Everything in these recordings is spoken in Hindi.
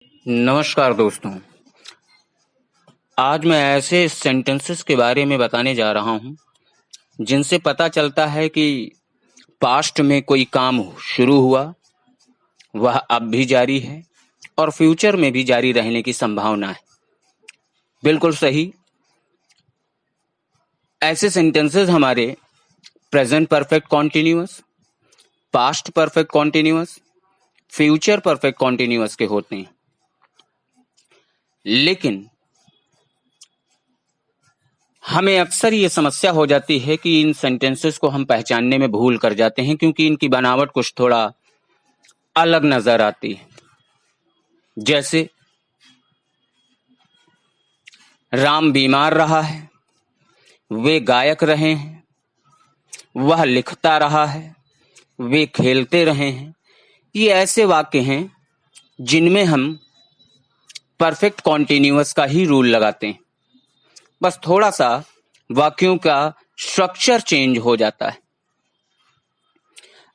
नमस्कार दोस्तों। आज मैं ऐसे सेंटेंसेस के बारे में बताने जा रहा हूं जिनसे पता चलता है कि पास्ट में कोई काम शुरू हुआ, वह अब भी जारी है और फ्यूचर में भी जारी रहने की संभावना है। बिल्कुल सही। ऐसे सेंटेंसेस हमारे present perfect continuous, past perfect continuous, future perfect continuous के होते हैं। लेकिन हमें अक्सर ये समस्या हो जाती है कि इन सेंटेंसेस को हम पहचानने में भूल कर जाते हैं, क्योंकि इनकी बनावट कुछ थोड़ा अलग नजर आती है। जैसे राम बीमार रहा है, वे गायक रहे हैं, वह लिखता रहा है, वे खेलते रहे हैं। ये ऐसे वाक्य हैं जिनमें हम परफेक्ट कॉन्टिन्यूअस का ही रूल लगाते हैं, बस थोड़ा सा वाक्यों का स्ट्रक्चर चेंज हो जाता है।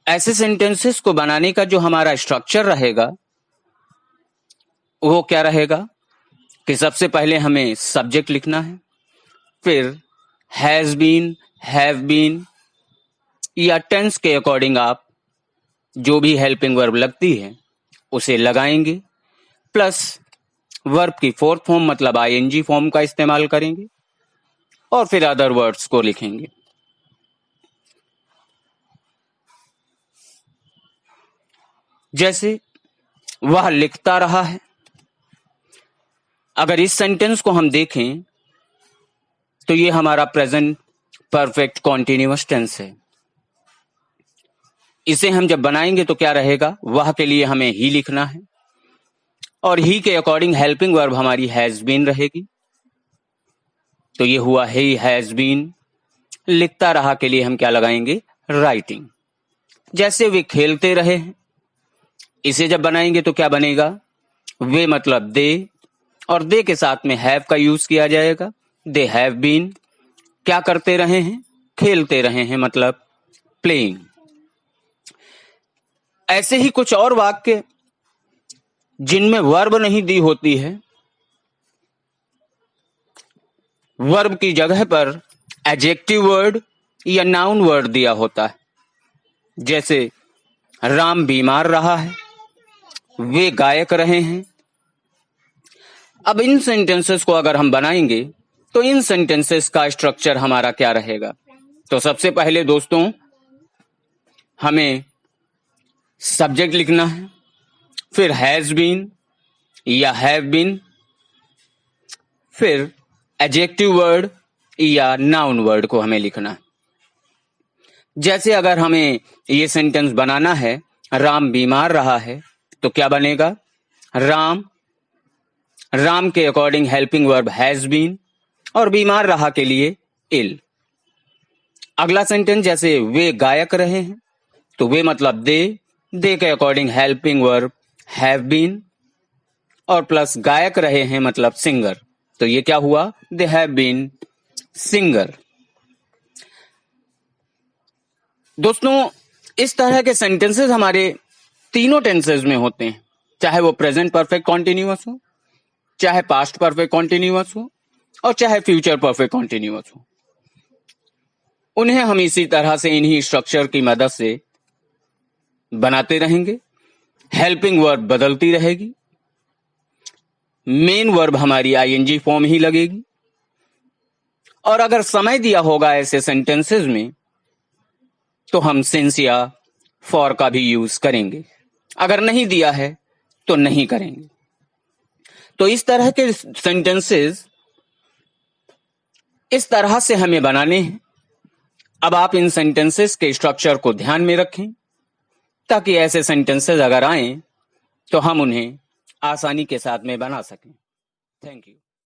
ऐसे सेंटेंसेस को बनाने का जो हमारा स्ट्रक्चर रहेगा वो क्या रहेगा कि सबसे पहले हमें सब्जेक्ट लिखना है, फिर हैज बीन, हैव बीन या टेंस के अकॉर्डिंग आप जो भी हेल्पिंग वर्ब लगती है उसे लगाएंगे, प्लस वर्ब की फोर्थ फॉर्म मतलब आईएनजी फॉर्म का इस्तेमाल करेंगे और फिर अदर वर्ड्स को लिखेंगे। जैसे वह लिखता रहा है। अगर इस सेंटेंस को हम देखें तो ये हमारा प्रेजेंट परफेक्ट कॉन्टिन्यूअस टेंस है। इसे हम जब बनाएंगे तो क्या रहेगा, वह के लिए हमें ही लिखना है और ही के अकॉर्डिंग हेल्पिंग वर्ब हमारी हैज बीन रहेगी। तो ये हुआ ही हैज बीन। लिखता रहा के लिए हम क्या लगाएंगे, राइटिंग। जैसे वे खेलते रहे हैं, इसे जब बनाएंगे तो क्या बनेगा, वे मतलब दे और दे के साथ में हैव का यूज किया जाएगा। दे हैव बीन क्या करते रहे हैं, खेलते रहे हैं मतलब प्लेइंग। ऐसे ही कुछ और वाक्य जिनमें वर्ब नहीं दी होती है, वर्ब की जगह पर एडजेक्टिव वर्ड या नाउन वर्ड दिया होता है। जैसे राम बीमार रहा है, वे गायक रहे हैं। अब इन सेंटेंसेस को अगर हम बनाएंगे तो इन सेंटेंसेस का स्ट्रक्चर हमारा क्या रहेगा। तो सबसे पहले दोस्तों हमें सब्जेक्ट लिखना है, फिर हैज बीन या हैव बीन, फिर एडजेक्टिव वर्ड या नाउन वर्ड को हमें लिखना है। जैसे अगर हमें ये सेंटेंस बनाना है राम बीमार रहा है तो क्या बनेगा, राम, राम के according helping verb has been और बीमार रहा के लिए इल। अगला सेंटेंस जैसे वे गायक रहे हैं तो वे मतलब दे के according helping verb have been और प्लस गायक रहे हैं मतलब सिंगर। तो ये क्या हुआ, दे हैव बीन सिंगर। दोस्तों इस तरह के सेंटेंसेस हमारे तीनों टेंसेस में होते हैं, चाहे वो प्रेजेंट परफेक्ट कॉन्टिन्यूअस हो, चाहे पास्ट परफेक्ट कॉन्टिन्यूअस हो और चाहे फ्यूचर परफेक्ट कॉन्टिन्यूअस हो। उन्हें हम इसी तरह से इन्हीं स्ट्रक्चर की मदद से बनाते रहेंगे। हेल्पिंग वर्ब बदलती रहेगी, मेन वर्ब हमारी आईएनजी फॉर्म ही लगेगी और अगर समय दिया होगा ऐसे सेंटेंसेस में तो हम सिंस या फॉर का भी यूज करेंगे, अगर नहीं दिया है तो नहीं करेंगे। तो इस तरह के सेंटेंसेस इस तरह से हमें बनाने हैं। अब आप इन सेंटेंसेस के स्ट्रक्चर को ध्यान में रखें ताकि ऐसे सेंटेंसेस अगर आए तो हम उन्हें आसानी के साथ में बना सकें। Thank you.